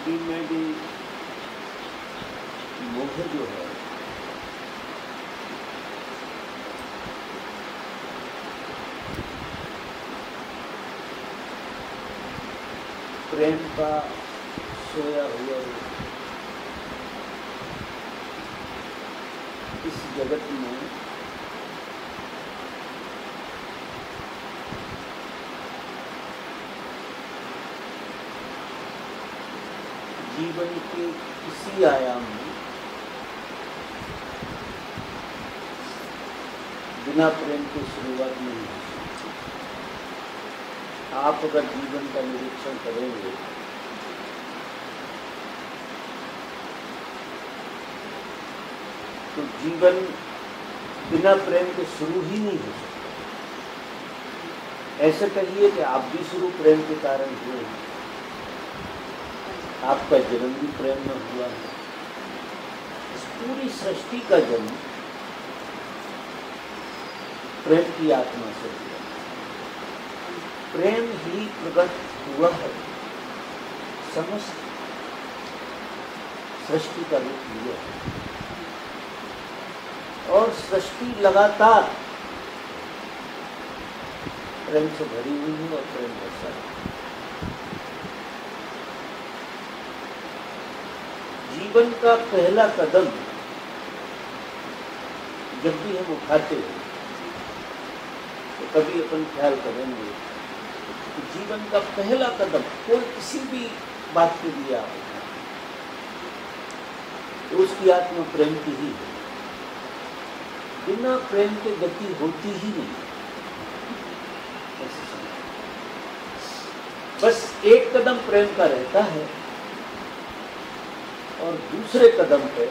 भक्ति में भी मोह जो है प्रेम का सोया हुआ इस जगत में जीवन के किसी आयाम में बिना प्रेम के शुरुआत नहीं हो सकती। आप अगर जीवन का निरीक्षण करेंगे तो जीवन बिना प्रेम के शुरू ही नहीं हो सकता। ऐसे कहिए कि आप भी शुरू प्रेम के कारण हुए हैं, आपका जन्म भी प्रेम में हुआ है। इस पूरी सृष्टि का जन्म प्रेम की आत्मा से हुआ। प्रेम ही प्रकट हुआ है, समस्त सृष्टि का रूप लिया है और सृष्टि लगातार प्रेम से भरी हुई है और प्रेम बरसा है। जीवन का पहला कदम जब भी हम उठाते हैं तो कभी अपन ख्याल करेंगे कि जीवन का पहला कदम कोई किसी भी बात के लिए आप तो उसकी आत्मा प्रेम की ही है। बिना प्रेम के गति होती ही नहीं। बस एक कदम प्रेम का रहता है और दूसरे कदम पे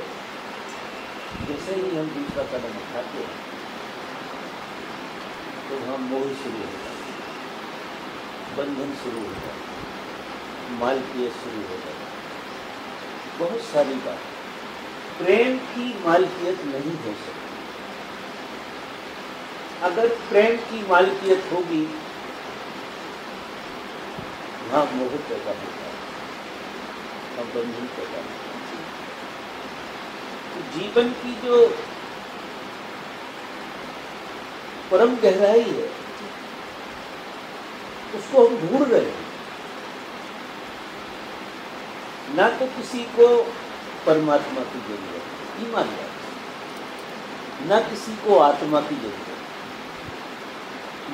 जैसे ही हम दूसरा कदम उठाते हैं तो वहाँ मोह शुरू हो जाता है, बंधन शुरू हो जाता है, मालकियत शुरू हो जाती है। बहुत सारी बात प्रेम की मालकियत नहीं हो सकती। अगर प्रेम की मालकियत होगी वहाँ मोह पैदा होता है, वहाँ बंधन पैदा होता है। तो जीवन की जो परम गहराई है उसको हम ढूंढ रहे हैं। ना तो किसी को परमात्मा की जरूरत है, ईमान है, ना किसी को आत्मा की जरूरत है।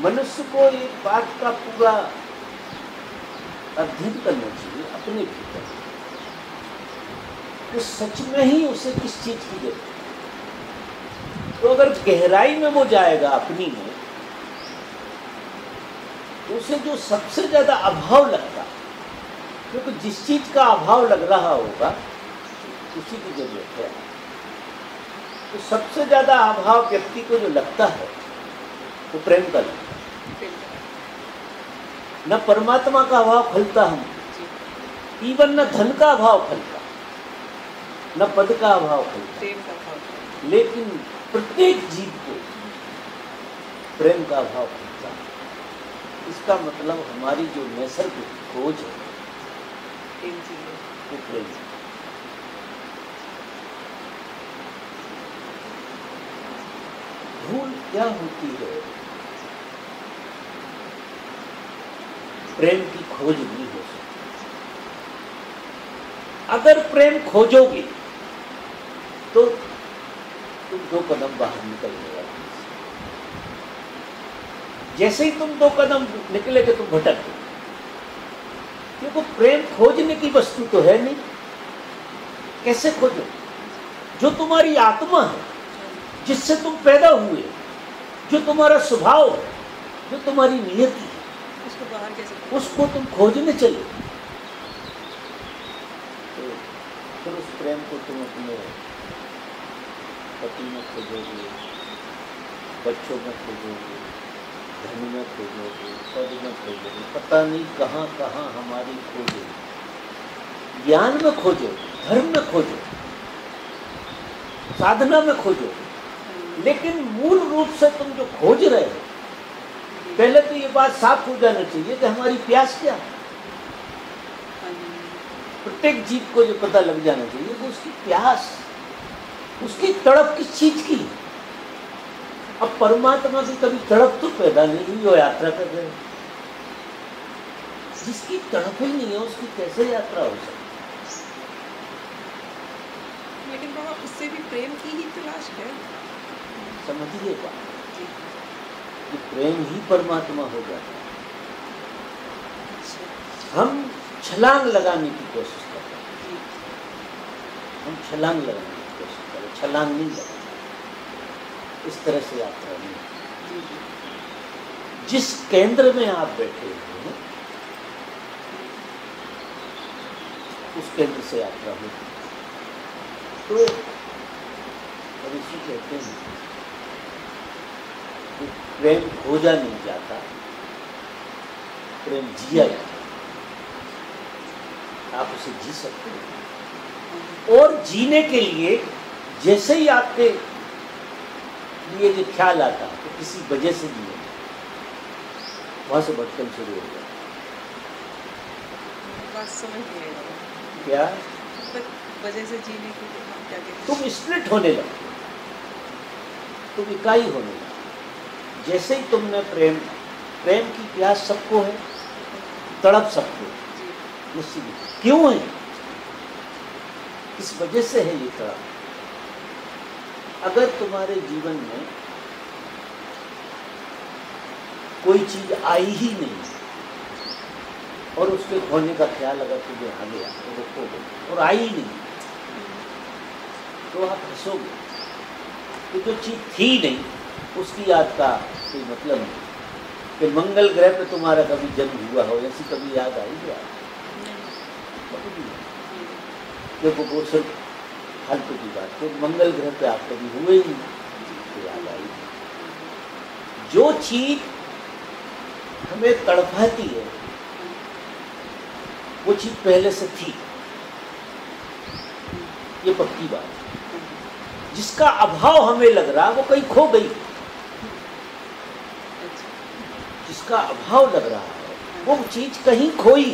मनुष्य को एक बात का पूरा अध्ययन करना चाहिए अपने भीतर, तो सच में ही उसे किस चीज की जरूरत है। तो अगर गहराई में वो जाएगा अपनी में, तो उसे जो सबसे ज्यादा अभाव लगता, क्योंकि जिस चीज का अभाव लग रहा होगा उसी की जरूरत है। तो सबसे ज्यादा अभाव व्यक्ति को जो लगता है वो प्रेम का लगता है। न परमात्मा का अभाव खलता हम, इवन न धन का अभाव खलता, न पद का अभाव खलता, लेकिन प्रत्येक जीव को प्रेम का अभाव खलता है। इसका मतलब हमारी जो नैसर्गिक खोज है वो प्रेम। भूल क्या होती है? प्रेम की खोज नहीं हो सकती। अगर प्रेम खोजोगे तो तुम 2 कदम बाहर निकल जाओगे। जैसे ही तुम 2 कदम निकलेगे तुम भटक गए, क्योंकि प्रेम खोजने की वस्तु तो है नहीं। कैसे खोजो? जो तुम्हारी आत्मा है, जिससे तुम पैदा हुए, जो तुम्हारा स्वभाव है, जो तुम्हारी नियति है, उसको बाहर कैसे, उसको तुम खोजने चले। तो फिर उस प्रेम को तुम अपने पति में खोजोगे, बच्चों में खोजोगे, धन में खोजोगे, पद में खोजोगे, पता नहीं कहाँ कहाँ हमारी खोजोगे। ज्ञान में खोजो, धर्म में खोजो, साधना में खोजो, लेकिन मूल रूप से तुम जो खोज रहे हो, पहले तो ये बात साफ हो जाना चाहिए कि हमारी प्यास क्या है। प्रत्येक जीव को जो पता लग जाना चाहिए वो उसकी प्यास, उसकी तड़प किस चीज की। अब परमात्मा की कभी तड़प तो पैदा नहीं हुई, वो यात्रा कर रहे हैं। जिसकी तड़प ही नहीं है उसकी कैसे यात्रा हो सकती। लेकिन बाबा उससे भी प्रेम की ही तलाश है। समझिए बात, कि प्रेम ही परमात्मा हो जाता है। हम छलांग लगाने की कोशिश कर रहे हैं, हम छलांग लगाने की कोशिश कर रहे हैं, छलांग नहीं लगा, इस तरह से यात्रा नहीं। जिस केंद्र में आप बैठे हुए हैं उस केंद्र से यात्रा होगी। तो ऋषि कहते हैं कि प्रेम खोजा नहीं जाता, प्रेम जिया जाता। आप उसे जी सकते हैं, और जीने के लिए जैसे ही आपके लिए जो ख्याल आता है तो किसी वजह से जिए, वहां से भटकन शुरू हो जाए। बात समझ नहीं आ रहा क्या वजह से जीने की क्या कहते हैं? तुम स्प्लिट होने लगते, तुम इकाई होने लगते। जैसे ही तुमने प्रेम की प्यास सबको है, तड़प सबको निश्चित। क्यों है, किस वजह से है ये तड़प। अगर तुम्हारे जीवन में कोई चीज आई ही नहीं और उसके खोने का ख्याल अगर तुम्हें आ गया तो वो खो गई, और आई ही नहीं तो आप हंसोगे कि जो चीज थी नहीं उसकी याद का कोई मतलब नहीं। कि मंगल ग्रह पे तुम्हारा कभी जन्म हुआ हो, ऐसी कभी याद आई क्या? देखो वो सिर्फ फालतू की बात, तो मंगल ग्रह पे आप कभी हुए ही नहीं तो याद आई। जो चीज हमें तड़पाती है वो चीज पहले से थी, ये पक्की बात है। जिसका अभाव हमें लग रहा वो कहीं खो गई, जिसका अभाव लग रहा है वो चीज कहीं खोई,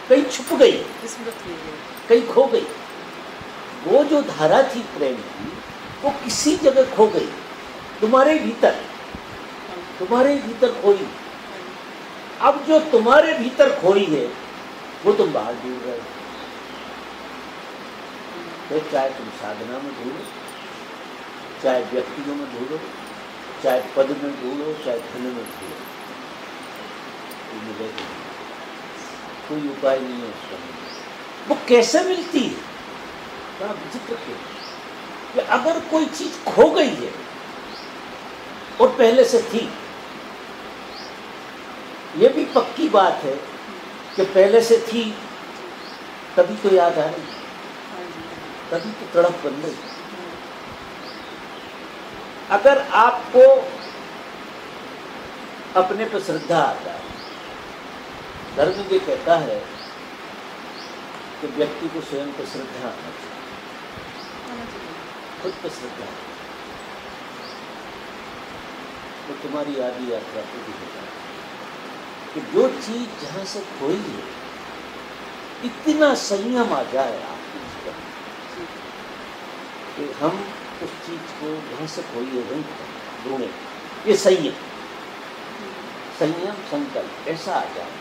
कहीं छुप गई, कहीं खो गई। वो जो धारा थी प्रेम की वो किसी जगह खो गई, तुम्हारे भीतर खोई। अब जो तुम्हारे भीतर खोई है वो तुम बाहर ढूंढ रहे हो। तो चाहे तुम साधना में ढूंढो, चाहे व्यक्तियों में ढूंढो, चाहे पद में ढूंढो, चाहे धन में ढूंढो, तो मिलेगी। कोई उपाय नहीं है उसका। वो कैसे मिलती है, बड़ा विचित्र है कि अगर कोई चीज खो गई है और पहले से थी, ये भी पक्की बात है कि पहले से थी तभी तो याद आ रही, तभी तो तड़प बन गई। अगर आपको अपने पर श्रद्धा आता है, धर्म ये कहता है कि व्यक्ति को स्वयं पर श्रद्धा आना चाहिए, खुद पर श्रद्धा, तो तुम्हारी आदि यात्रा पूरी हो जाए। कि जो चीज जहां से खोई है, इतना संयम आ जाए आपके जीवन में कि हम उस चीज को जहां से खोई है वहीं ढूंढे। ये संयम संकल्प ऐसा आ जाए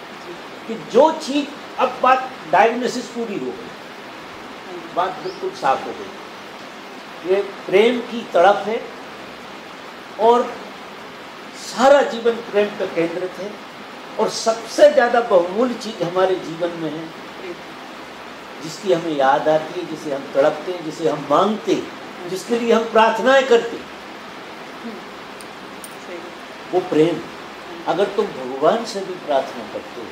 कि जो चीज, अब बात डायग्नोसिस पूरी हो गई, बात बिल्कुल साफ हो गई। ये प्रेम की तड़प है और सारा जीवन प्रेम पर केंद्रित है, और सबसे ज्यादा बहुमूल्य चीज हमारे जीवन में है जिसकी हमें याद आती है, जिसे हम तड़पते हैं, जिसे हम मांगते हैं, जिसके लिए हम प्रार्थनाएं करते हैं, वो प्रेम। अगर तुम भगवान से भी प्रार्थना करते हो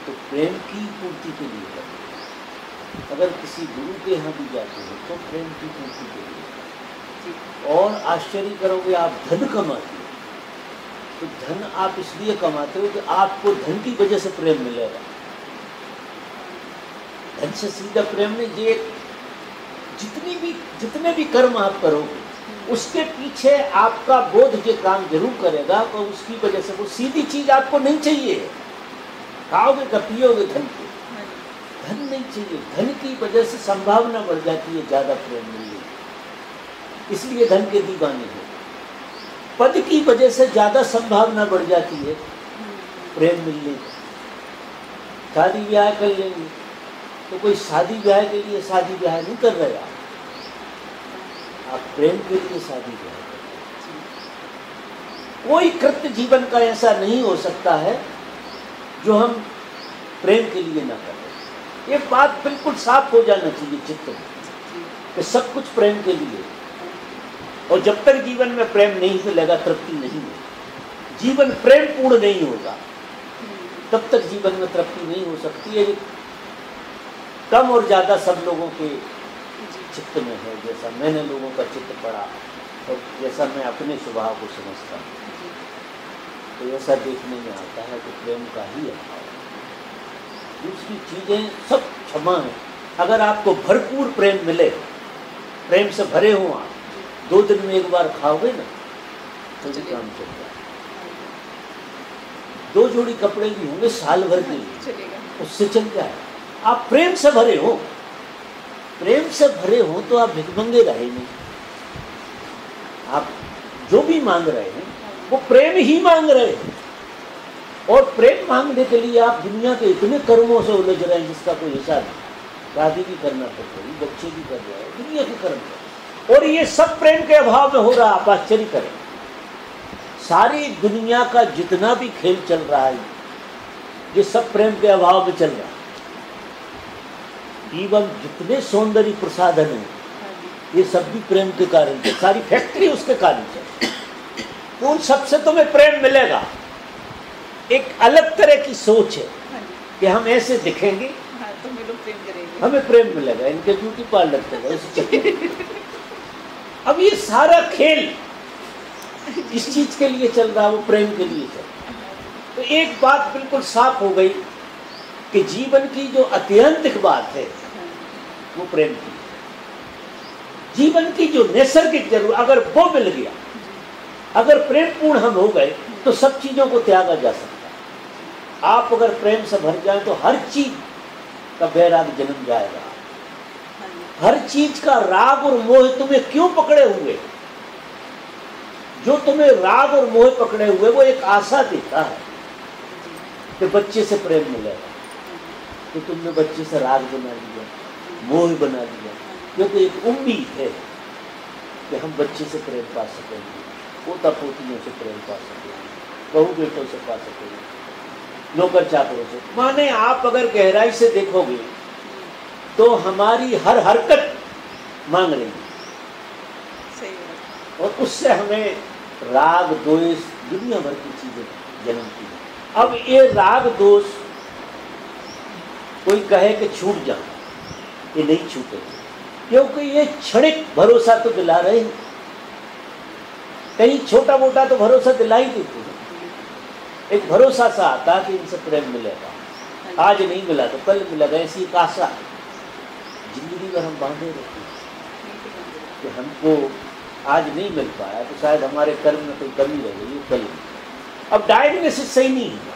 तो प्रेम की पूर्ति के लिए करते हो। अगर किसी गुरु के यहाँ भी जाते हो तो प्रेम की पूर्ति के लिए। और आश्चर्य करोगे, आप धन कमाते हो तो धन आप इसलिए कमाते हो कि आपको धन की वजह से प्रेम मिलेगा। धन से सीधा प्रेम नहीं। ये जितने भी कर्म आप करोगे उसके पीछे आपका बोध ये काम जरूर करेगा, तो उसकी वजह से वो सीधी चीज आपको नहीं चाहिए। खाओगे का पियोगे धन को, धन नहीं चाहिए, धन की वजह से संभावना बढ़ जाती है ज़्यादा प्रेम मिलने की, इसलिए धन के दीवाने हैं। पद की वजह से ज़्यादा संभावना बढ़ जाती है प्रेम मिलने की। शादी ब्याह कर लेंगे तो कोई शादी ब्याह के लिए शादी ब्याह नहीं कर रहे आप प्रेम के लिए शादी ब्याह कर रहे हैं। कोई कृत्य जीवन का ऐसा नहीं हो सकता है जो हम प्रेम के लिए ना करें। ये बात बिल्कुल साफ हो जाना चाहिए चित्त में कि सब कुछ प्रेम के लिए, और जब तक जीवन में प्रेम नहीं मिलेगा तृप्ति नहीं होगी। जीवन प्रेम पूर्ण नहीं होगा तब तक जीवन में तृप्ति नहीं हो सकती है। कम और ज़्यादा सब लोगों के चित्त में है, जैसा मैंने लोगों का चित्त पढ़ा और जैसा मैं अपने स्वभाव को समझता हूँ, तो ऐसा देखने में आता है कि प्रेम का ही अभाव है। दूसरी चीज़ें सब क्षमा है। अगर आपको भरपूर प्रेम मिले, प्रेम से भरे हों आप, 2 दिन में एक बार खाओगे ना तो भी काम चल जाए। 2 जोड़ी कपड़े भी होंगे साल भर के लिए, उससे चल जाए। आप प्रेम से भरे हो, प्रेम से भरे हो तो आप भिखमंगे रहे नहीं। आप जो भी मांग रहे हैं वो प्रेम ही मांग रहे हैं, और प्रेम मांगने के लिए आप दुनिया के इतने कर्मों से उलझ रहे हैं जिसका कोई हिसाब नहीं। शादी भी करना पड़ रही, बच्चे भी कर रहे हैं, दुनिया के कर्म, और ये सब प्रेम के अभाव में हो रहा। आप आश्चर्य करें, सारी दुनिया का जितना भी खेल चल रहा है ये सब प्रेम के अभाव में चल रहा है। इवन जितने सौंदर्य प्रसाधन हैं ये सब भी प्रेम के कारण है। सारी फैक्ट्री उसके कारण है। उन सबसे तुम्हें प्रेम मिलेगा। एक अलग तरह की सोच है कि हम ऐसे दिखेंगे तो हमें लोग प्रेम करेंगे, हमें प्रेम मिलेगा। इनके ब्यूटी पार्लर चलेगा। अब ये सारा खेल इस चीज के लिए चल रहा है, वो प्रेम के लिए चल रहा है। तो एक बात बिल्कुल साफ हो गई कि जीवन की जो अत्यंतिक बात है वो प्रेम की। जीवन की जो नैसर्गिक जरूरत, अगर वो मिल गया, अगर प्रेम पूर्ण हम हो गए तो सब चीजों को त्यागा जा सकता है। आप अगर प्रेम से भर जाए तो हर चीज का वैराग जन्म जाएगा। हर चीज का राग और मोह तुम्हें क्यों पकड़े हुए? जो तुम्हें राग और मोह पकड़े हुए वो एक आशा देता है कि बच्चे से प्रेम मिलेगा, तो तुमने बच्चे से राग बना लिया, मोह बना लिया, क्योंकि एक उम्मीद है कि हम बच्चे से प्रेम पा सकेंगे, पोता पोतियों से प्रेम पा सकेंगे, बहू बेटों से पा सकेंगे, नौकर चाकरों से। माने आप अगर गहराई से देखोगे तो हमारी हर हरकत मांग रही है, और उससे हमें राग द्वेष दुनिया भर की चीजें जन्मती हैं। अब ये राग दोष कोई कहे कि छूट जाए, ये नहीं छूटेगा, क्योंकि ये क्षणिक भरोसा तो दिला रहे हैं। कहीं छोटा मोटा तो भरोसा दिला ही देते हैं। एक भरोसा सा आता कि इनसे प्रेम मिलेगा, आज नहीं मिला तो कल मिलेगा, ऐसी एक आशा जिंदगी भर हम बांधे रहते हैं कि हमको आज नहीं मिल पाया तो शायद हमारे कर्म में कोई कमी रह गई, कल नहीं। अब डायग्नोसिस सही नहीं हुआ।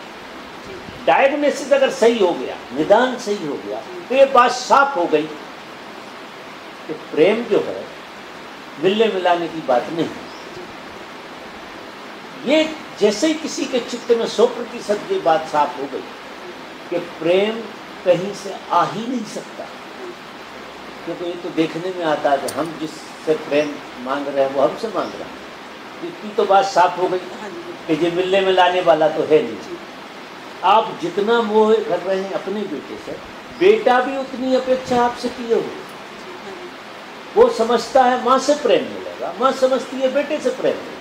डायग्नोसिस अगर सही हो गया, निदान सही हो गया, तो ये बात साफ हो गई कि प्रेम जो है मिलने मिलाने की बात नहीं। ये जैसे ही किसी के चित्त में 100% ये बात साफ हो गई कि प्रेम कहीं से आ ही नहीं सकता, क्योंकि ये तो देखने में आता है कि हम जिससे प्रेम मांग रहे हैं वो हमसे मांग रहा है। इतनी तो बात साफ हो गई कि ये मिलने मिलाने वाला तो है नहीं। आप जितना मोह कर रहे हैं अपने बेटे से, बेटा भी उतनी अपेक्षा आपसे किए हुए। वो समझता है माँ से प्रेम मिलेगा, माँ समझती है बेटे से प्रेम मिलेगा,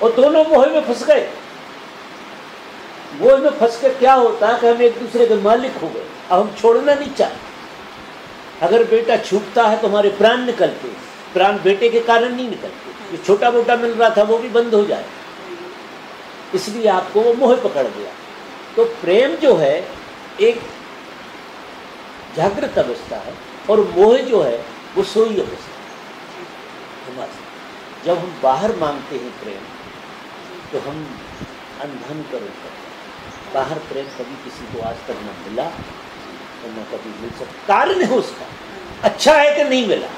और दोनों मोह में फंस गए। मोह में फंस के क्या होता है कि हम एक दूसरे के मालिक हो गए, अब हम छोड़ना नहीं चाहते। अगर बेटा छूटता है तो हमारे प्राण निकलते, प्राण बेटे के कारण नहीं निकलते। जो छोटा मोटा मिल रहा था वो भी बंद हो जाए, इसलिए आपको वो मोह पकड़ गया। तो प्रेम जो है एक जागृत अवस्था है, और मोह जो है वो सोई अवस्था है। जब हम बाहर मांगते हैं प्रेम तो हम अंधन कर, बाहर प्रेम कभी किसी को आज तक न मिला तो न कभी मिल सकता। कारण है उसका, अच्छा है कि नहीं मिला,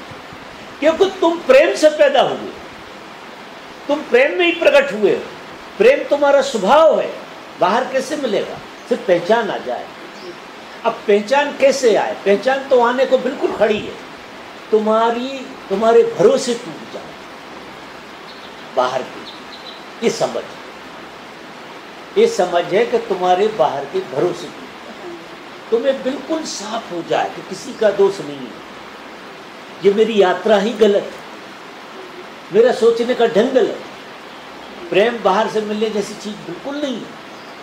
क्योंकि तुम प्रेम से पैदा हुए, तुम प्रेम में ही प्रकट हुए हो, प्रेम तुम्हारा स्वभाव है। बाहर कैसे मिलेगा? सिर्फ पहचान आ जाए। अब पहचान कैसे आए? पहचान तो आने को बिल्कुल खड़ी है, तुम्हारे भरोसे टूट जाए बाहर की। ये समझ है कि तुम्हारे बाहर के भरोसे टूट जाए, तुम्हें बिल्कुल साफ हो जाए कि किसी का दोष नहीं है, ये मेरी यात्रा ही गलत है, मेरा सोचने का ढंग गलत है, प्रेम बाहर से मिलने जैसी चीज बिल्कुल नहीं है।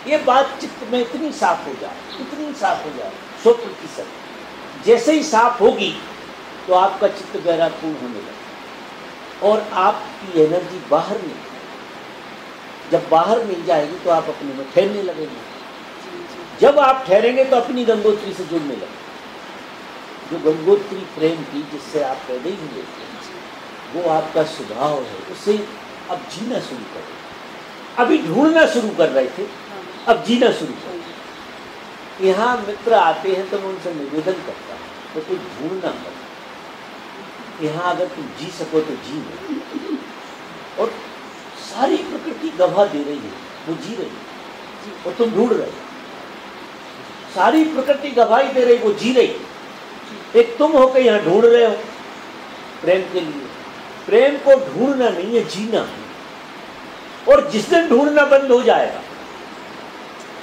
ये बात चित्त में इतनी साफ हो जाए, इतनी साफ हो जाए 100%। जैसे ही साफ होगी तो आपका चित्त वैरागपूर्ण होने लगेगा और आपकी एनर्जी बाहर नहीं, जब बाहर नहीं जाएगी तो आप अपने में ठहरने लगेंगे। जब आप ठहरेंगे तो अपनी गंगोत्री से जुड़ने लगेंगे। जो गंगोत्री प्रेम की जिससे आप पैदा ही हुए थे, वो आपका स्वभाव है, उससे अब जीना शुरू करें। अभी ढूंढना शुरू कर रहे थे, अब जीना शुरू करें। यहाँ मित्र आते हैं तो मैं उनसे निवेदन करता हूँ तो कोई ढूंढना मत। यहाँ अगर तुम जी सको तो जी लो, और सारी प्रकृति गवाह दे रही है, वो जी रही है और तुम ढूंढ रहे हो। सारी प्रकृति गवाही दे रही, वो जी रही। एक तुम हो के यहाँ ढूंढ रहे हो प्रेम के लिए। प्रेम को ढूंढना नहीं है, जीना है। और जिस दिन ढूंढना बंद हो जाएगा,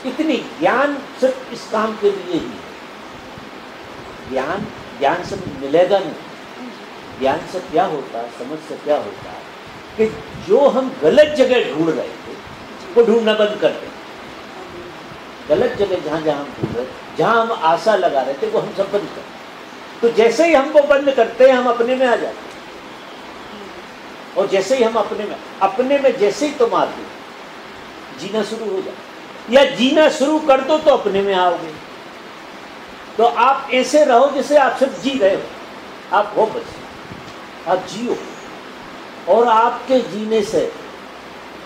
इतनी ज्ञान सिर्फ इस काम के लिए ही है। ज्ञान से मिलेगा नहीं। ज्ञान से क्या होता है, समझ से क्या होता है कि जो हम गलत जगह ढूंढ रहे थे वो ढूंढना बंद कर दें। गलत जगह जहाँ हम ढूंढ रहे, जहाँ हम आशा लगा रहे थे, वो हम सब बंद कर। तो जैसे ही हम वो बंद करते हैं, हम अपने में आ जाते हैं। और जैसे ही हम अपने में जैसे ही तुम आते जीना शुरू हो जाए, या जीना शुरू कर दो तो अपने में आओगे। तो आप ऐसे रहो जैसे आप सब जी रहे हो, आप हो बस, आप जियो। और आपके जीने से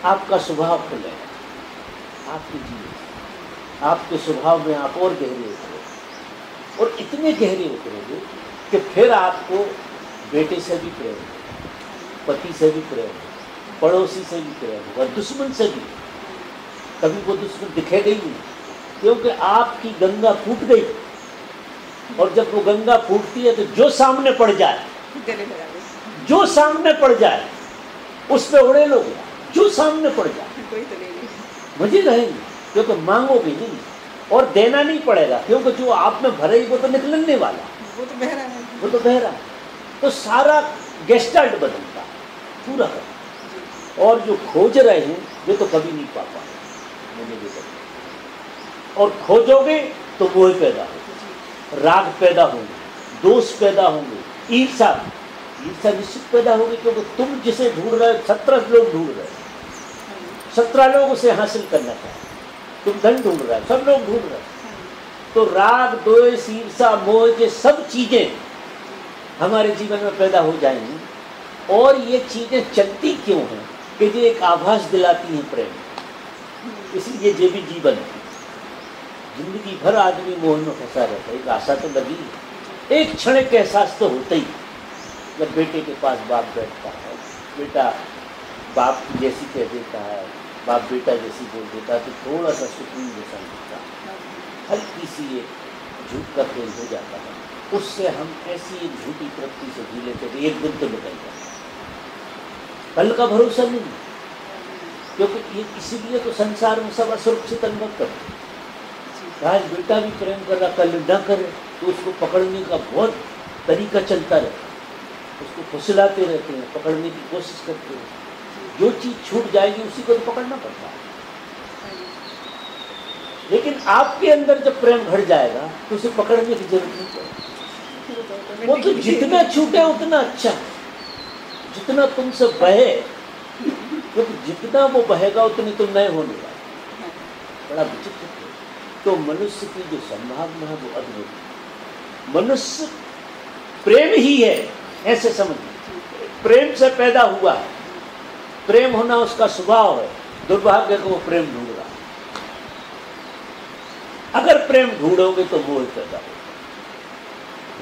आपका स्वभाव खुलेगा। आपके जीने से आपके स्वभाव में आप और गहरे उतरोगे, और इतने गहरे उतरोगे कि फिर आपको बेटे से भी प्रेम होगा, पति से भी प्रेम होगा, पड़ोसी से भी प्रेम होगा, दुश्मन से भी। कभी वो दुश्मन दिखेगा ही नहीं, क्योंकि आपकी गंगा फूट गई। और जब वो गंगा फूटती है तो जो सामने पड़ जाए, जो सामने पड़ जाए उस पे उड़े लोग, जो सामने पड़ जाए मजे रहेंगे, क्योंकि मांगोगे नहीं और देना नहीं पड़ेगा, क्योंकि जो आप में भरे वो तो निकलने वाला, वो तो बह रहा है। तो सारा गेस्टाल्ट बदलता पूरा कर। और जो खोज रहे हैं वे तो कभी नहीं पा पाए, और खोजोगे तो मोह पैदा होगा, राग पैदा होंगे, दोष पैदा होंगे, ईर्षा निश्चित पैदा होगी। क्योंकि तुम जिसे ढूंढ रहे हो 17 लोग ढूंढ रहे हो, 17 लोग उसे हासिल करना चाहते। तुम धन ढूंढ रहे हो, सब लोग ढूंढ रहे हो। तो राग, द्वेष, ईर्षा, मोह, ये सब चीजें हमारे जीवन में पैदा हो जाएंगी। और ये चीजें चलती क्यों हैं कि ये एक आभास दिलाती हैं प्रेम, इसलिए ये भी जीवन है। जिंदगी भर आदमी मोह में फंसा रहता है। एक आशा तो लगी, एक क्षण एक एहसास तो होता ही। जब बेटे के पास बाप बैठता है, बेटा बाप जैसी कह देता है, बाप बेटा जैसी बोल देता है, तो थोड़ा सा सुकून जैसा मिलता है, हल्की सी एक झूठ का खेल हो जाता है। उससे हम ऐसी एक झूठी प्रवृत्ति से जी लेते थे, एक दिन तो निकल जाए, कल का भरोसा नहीं। क्योंकि ये इसीलिए तो संसार में सब असुरक्षित अनुभव करते। आज बेटा भी प्रेम कर रहा, कल न करे तो उसको पकड़ने का बहुत तरीका चलता रहता, उसको फुसलाते रहते हैं, पकड़ने की कोशिश करते हैं। जो चीज़ छूट जाएगी उसी को तो पकड़ना पड़ता है। लेकिन आपके अंदर जब प्रेम घट जाएगा तो उसे पकड़ने की जरूरत नहीं पड़ेगी। वो तो जितना छूटे उतना अच्छा, जितना तुमसे बहे, क्योंकि जितना वो बहेगा उतने तुम नए होने वाले। बड़ा विचित्र है। तो मनुष्य की जो संभावना है वो अद्भुत है। मनुष्य प्रेम ही है, ऐसे समझिए। प्रेम से पैदा हुआ है, प्रेम होना उसका स्वभाव है। दुर्भाग्य को वो प्रेम ढूंढ रहा है। अगर प्रेम ढूंढोगे तो मोह पैदा होगा।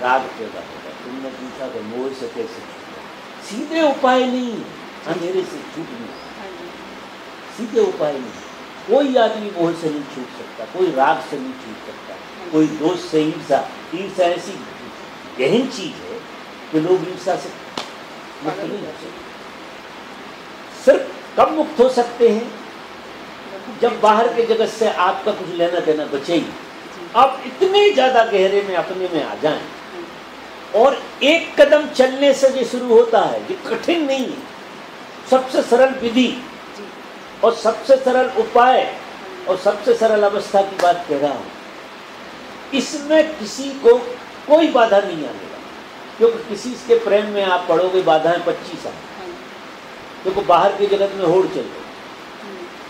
राग पैदा होगा। तुमने पूछा कि मोह से कैसे छूटा, सीधे उपाय नहीं है अंधेरे से छूटने, हाँ जी, सीधे उपाय नहीं। कोई आदमी मोह से नहीं छूट सकता, कोई राग से नहीं छूट सकता, कोई दोष से ईर्षा। ईर्षा ऐसी गहन चीज है कि लोग ईर्षा से मुक्त नहीं हो सकते। सिर्फ कब मुक्त हो सकते हैं, जब बाहर के जगत से आपका कुछ लेना देना बचे ही, आप इतने ज्यादा गहरे में अपने में आ जाएं। और एक कदम चलने से जो शुरू होता है, ये कठिन नहीं है, सबसे सरल विधि और सबसे सरल उपाय और सबसे सरल अवस्था की बात कह रहा हूं। इसमें किसी को कोई बाधा नहीं आएगा, क्योंकि किसी के प्रेम में आप पढ़ोगे बाधाएं 25 साल, क्योंकि बाहर के जगत में होड़ चल रही,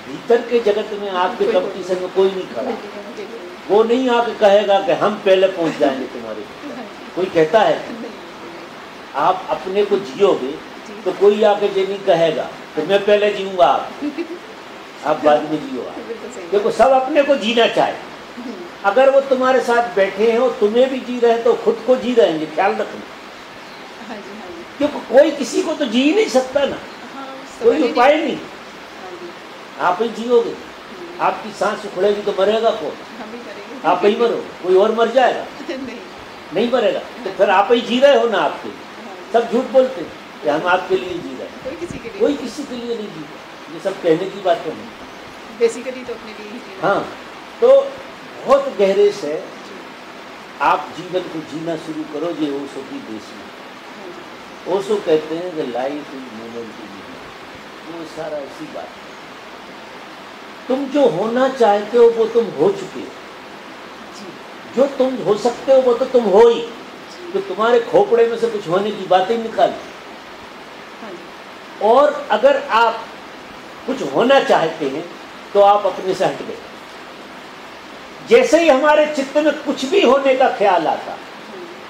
भीतर के जगत में आपके कंपटीशन में कोई नहीं खड़ा। वो नहीं आके कहेगा कि हम पहले पहुंच जाएंगे तुम्हारे भीतर। कोई कहता है आप अपने को जियोगे तो कोई आके ये नहीं कहेगा कि मैं पहले जीऊंगा, आप बाद में जियो। देखो सब अपने को जीना चाहे। अगर वो तुम्हारे साथ बैठे हैं और तुम्हें भी जी रहे हैं तो खुद को जी रहे हैं, ख्याल रखना। क्योंकि कोई किसी को तो जी ही नहीं सकता ना, कोई उपाय नहीं, आप ही जियोगे। आपकी सांस उखड़ेगी तो मरेगा कौन? आप ही मरो, कोई और मर जाएगा? नहीं मरेगा। तो फिर आप ही जी रहे हो ना। आपके सब झूठ बोलते हैं कि हम आपके लिए जी रहे हैं, कोई किसी के लिए नहीं जी रहे। ये सब कहने की बात नहीं, बेसिकली तो अपने लिए ही जी रहे हैं। हाँ, तो बहुत गहरे से आप जीवन को जीना शुरू करो। ये ओशो की देश में ओशो कहते हैं कि life is moment to be, वो सारा इसी बात है। तुम जो होना चाहते हो वो तुम हो चुके हो, जो तुम हो सकते हो वो तो तुम हो ही। तो तुम्हारे खोपड़े में से कुछ होने की बातें निकाली। और अगर आप कुछ होना चाहते हैं तो आप अपने से हट गए। जैसे ही हमारे चित्त में कुछ भी होने का ख्याल आता,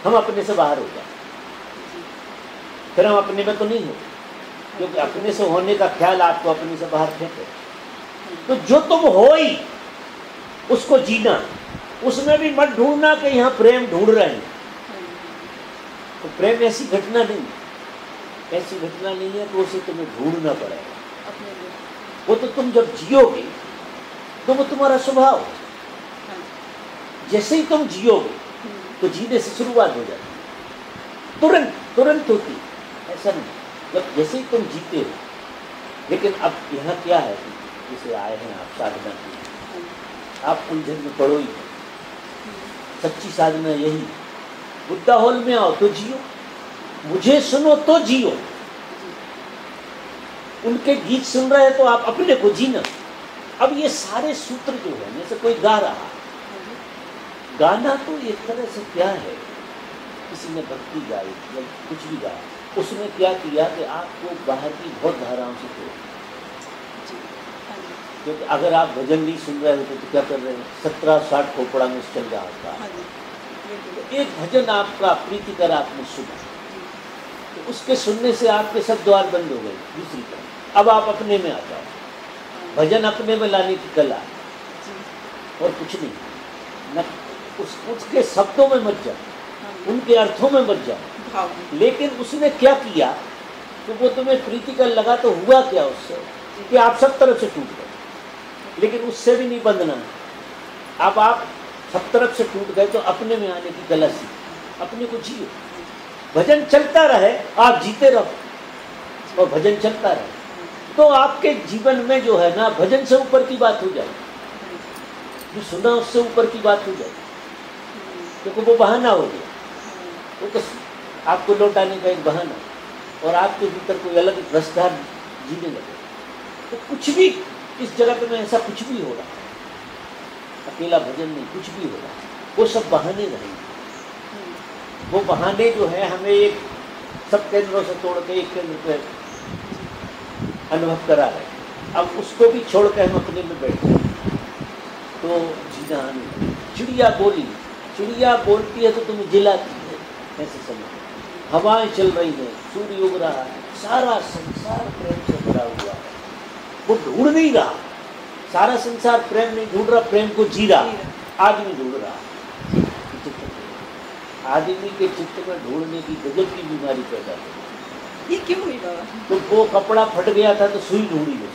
हम अपने से बाहर हो जाते, फिर हम अपने में तो नहीं हो, क्योंकि अपने से होने का ख्याल आपको अपने से बाहर फेंके। तो जो तुम हो ही उसको जीना, उसमें भी मत ढूंढना कि यहाँ प्रेम ढूंढ रहे हैं। तो प्रेम ऐसी घटना नहीं, ऐसी घटना नहीं है तो उसे तुम्हें ढूंढना पड़ेगा। वो तो तुम जब जियोगे तो वो तुम्हारा स्वभाव है। जैसे ही तुम जियोगे तो जीने से शुरुआत हो जाती, तुरंत तुरंत होती, ऐसा नहीं। जब जैसे ही तुम जीते हो। लेकिन अब यहाँ क्या है, जैसे आए हैं आप साधना के, आप उलझन में पड़ो ही। सच्ची साधना यही, बुद्धा हॉल में आओ तो जियो, मुझे सुनो तो जियो। उनके गीत सुन रहे हैं तो आप अपने को जीना। अब ये सारे सूत्र जो है, जैसे कोई गा रहा, गाना तो एक तरह से क्या है, किसी ने भक्ति गाई या कुछ भी गाया, उसने क्या किया कि आपको बाहर की बहुत धाराओं से तोड़। क्योंकि अगर आप भजन नहीं सुन रहे होते तो क्या कर रहे हैं, 17-60 खोपड़ा में चल रहा होता। तो एक भजन आपका प्रीतिकर आपने सुना, तो उसके सुनने से आपके सब द्वार बंद हो गए दूसरी तरफ। अब आप अपने में आ जाओ, भजन अपने में लाने की कला और कुछ नहीं। न उसके शब्दों में मत जाओ, उनके अर्थों में मत जाओ। लेकिन उसने क्या किया, तो वो तुम्हें प्रीतिकर लगा तो हुआ क्या उससे कि आप सब तरफ से टूट गए। लेकिन उससे भी नहीं बंधना। अब आप सब तरफ से टूट गए तो अपने में आने की कला सीख, अपने को जियो। भजन चलता रहे, आप जीते रहो और भजन चलता रहे, तो आपके जीवन में जो है ना, भजन से ऊपर की बात हो जाए, जो सुना उससे ऊपर की बात हो जाए। क्योंकि वो बहाना हो गया, वो तो आपको लौटाने का एक बहाना, और आपके भीतर कोई अलग रास्ता जीने लगे। तो कुछ भी इस जगत में ऐसा कुछ भी हो रहा है, अकेला भजन नहीं, कुछ भी हो रहा है, वो सब बहाने रहेंगे। वो बहाने जो है हमें एक सब केंद्रों से तोड़ के एक केंद्र पे अनुभव करा रहे। अब उसको भी छोड़ के हम अपने में बैठे तो जीना नहीं। चिड़िया बोली, चिड़िया बोलती है तो तुम्हें जिलाती है, ऐसे समझो। हवाएं चल रही हैं, सूर्य उग रहा है, सारा संसार प्रेम से भरा हुआ है। वो ढूंढ नहीं रहा, सारा संसार प्रेम नहीं ढूंढ रहा, प्रेम को जी रहा, आदमी ढूंढ रहा। आदमी के चित्त में ढूंढने की गजब की बीमारी पैदा हो गई। ये क्यों हुई बाबा? तो वो कपड़ा फट गया था तो सुई ढूंढी उसने,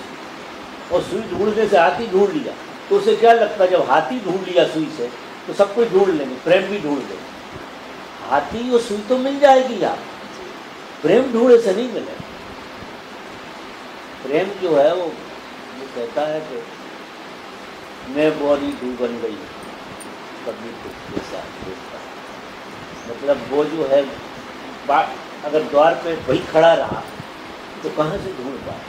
और सुई ढूंढने से हाथी ढूंढ लिया। तो उसे क्या लगता है, जब हाथी ढूंढ लिया सुई से तो सब कुछ ढूंढ लेंगे, प्रेम भी ढूंढ लेंगे। हाथी और सुई तो मिल जाएगी, आप प्रेम ढूंढे से नहीं मिलेगा। प्रेम जो है वो कहता है कि मैं बोरी तू बन गई कभी कुछ जैसा देखता। मतलब वो जो है अगर द्वार पे वही खड़ा रहा तो कहाँ से ढूंढ पाए?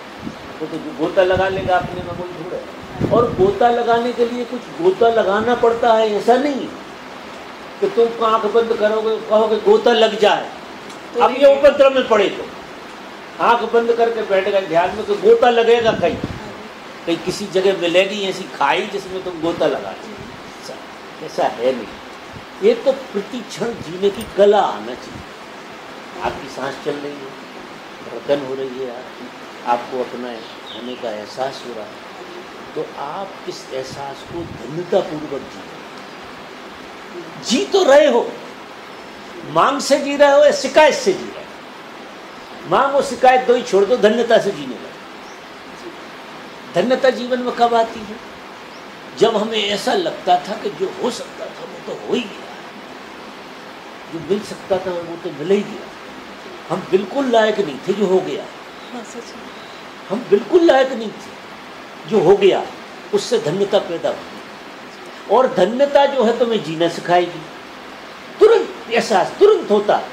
वो तो गोता लगा लेगा अपने में, कोई ढूंढे। और गोता लगाने के लिए कुछ गोता लगाना पड़ता है, ऐसा नहीं कि तुम आंख बंद करोगे कहोगे गोता लग जाए। तो अब ये उपद्रव में पड़े तो आंख बंद करके बैठ गए ध्यान में, तो गोता लगेगा कहीं किसी जगह मिलेगी ऐसी खाई जिसमें तुम गोता लगा। ऐसा है नहीं। ये तो प्रतिक्षण जीने की कला आना चाहिए। आपकी सांस चल रही है, धड़कन हो रही है, आपको अपना होने का एहसास हो रहा है, तो आप इस एहसास को धन्यतापूर्वक जी तो रहे हो। मांग से जी रहे हो या शिकायत से जी रहे हो? मांग और शिकायत दो ही छोड़ दो, धन्यता से जीने लगे। धन्यता जीवन में कब आती है? जब हमें ऐसा लगता था कि जो हो सकता था वो तो हो ही गया, जो मिल सकता था वो तो मिल ही गया। हम बिल्कुल लायक नहीं थे, जो हो गया। हाँ, सच है। हम बिल्कुल लायक नहीं थे, जो हो गया उससे धन्यता पैदा होगी। और धन्यता जो है तुम्हें जीना सिखाएगी। तुरंत एहसास तुरंत होता है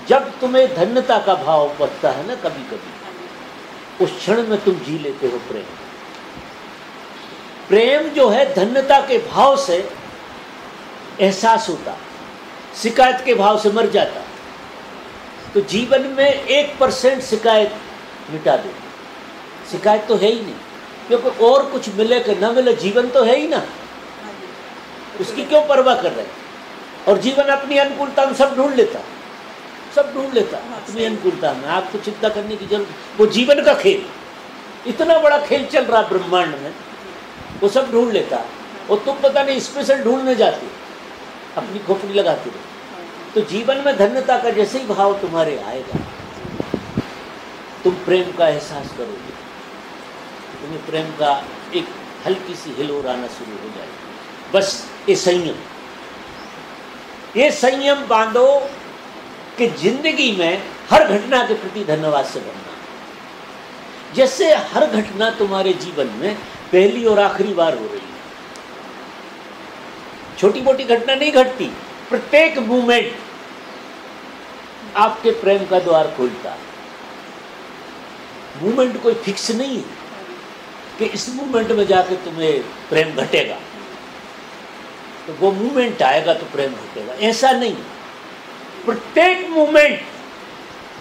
जब तुम्हें धन्यता का भाव बढ़ता है ना, कभी कभी उस क्षण में तुम जी लेते हो प्रेम। प्रेम जो है धन्यता के भाव से एहसास होता, शिकायत के भाव से मर जाता। तो जीवन में 1% शिकायत मिटा दो। शिकायत तो है ही नहीं, क्योंकि और कुछ मिले कि न मिले जीवन तो है ही ना, उसकी क्यों परवाह कर रहे? और जीवन अपनी अनुकूलता में सब ढूंढ लेता, सब ढूंढ लेता अपनी अनुकूलता में। आपको चिंता करने की जरूरत, वो जीवन का खेल, इतना बड़ा खेल चल रहा ब्रह्मांड में, वो सब ढूंढ लेता। और तुम पता नहीं स्पेशल ढूंढने जाते, अपनी खोपड़ी लगाते रहो। तो जीवन में धन्यता का जैसे ही भाव तुम्हारे आएगा, तुम प्रेम का एहसास करोगे, तुम्हें प्रेम का एक हल्की सी हिलोर आना शुरू हो जाएगी। बस ये संयम बांधो कि जिंदगी में हर घटना के प्रति धन्यवाद से बनना। जैसे हर घटना तुम्हारे जीवन में पहली और आखिरी बार हो रही है, छोटी मोटी घटना नहीं घटती, प्रत्येक मूवमेंट आपके प्रेम का द्वार खोलता है। मूवमेंट कोई फिक्स नहीं है कि इस मूवमेंट में जाके तुम्हें प्रेम घटेगा, तो वो मूवमेंट आएगा तो प्रेम घटेगा, ऐसा नहीं। प्रत्येक मूवमेंट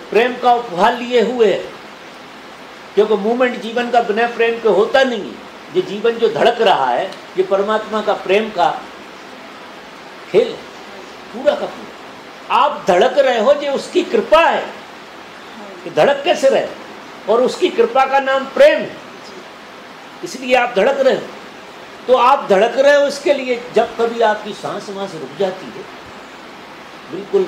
प्रेम का उपहार लिए हुए है, क्योंकि मूवमेंट जीवन का बिना प्रेम के होता नहीं है। ये जीवन जो धड़क रहा है, ये परमात्मा का प्रेम का खेल है, पूरा का पूरा। आप धड़क रहे हो, ये उसकी कृपा है कि धड़क कैसे रहे, और उसकी कृपा का नाम प्रेम है, इसलिए आप धड़क रहे हो। तो आप धड़क रहे हो इसके लिए। जब कभी आपकी सांस रुक जाती है, बिल्कुल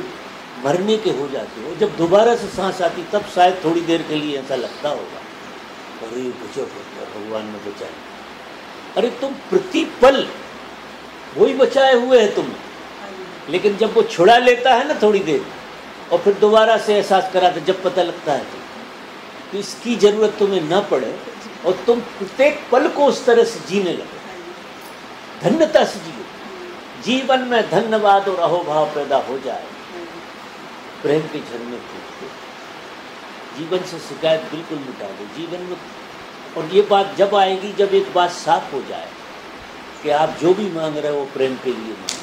मरने के हो जाते हो, जब दोबारा से सांस आती, तब शायद थोड़ी देर के लिए ऐसा लगता होगा, अरे बचो भगवान ने बचाए। अरे तुम प्रतिपल वही बचाए हुए है तुम, लेकिन जब वो छुड़ा लेता है ना थोड़ी देर, और फिर दोबारा से एहसास कराता, जब पता लगता है तो इसकी जरूरत तुम्हें ना पड़े, और तुम प्रत्येक पल को उस तरह से जीने लगे, धन्यता से जियो। जीवन में धन्यवाद और अहोभाव पैदा हो जाए, प्रेम के झरने फूटते, जीवन से शिकायत बिल्कुल मिटा दो जीवन में। और ये बात जब आएगी, जब एक बात साफ हो जाए कि आप जो भी मांग रहे हो प्रेम के लिए मांग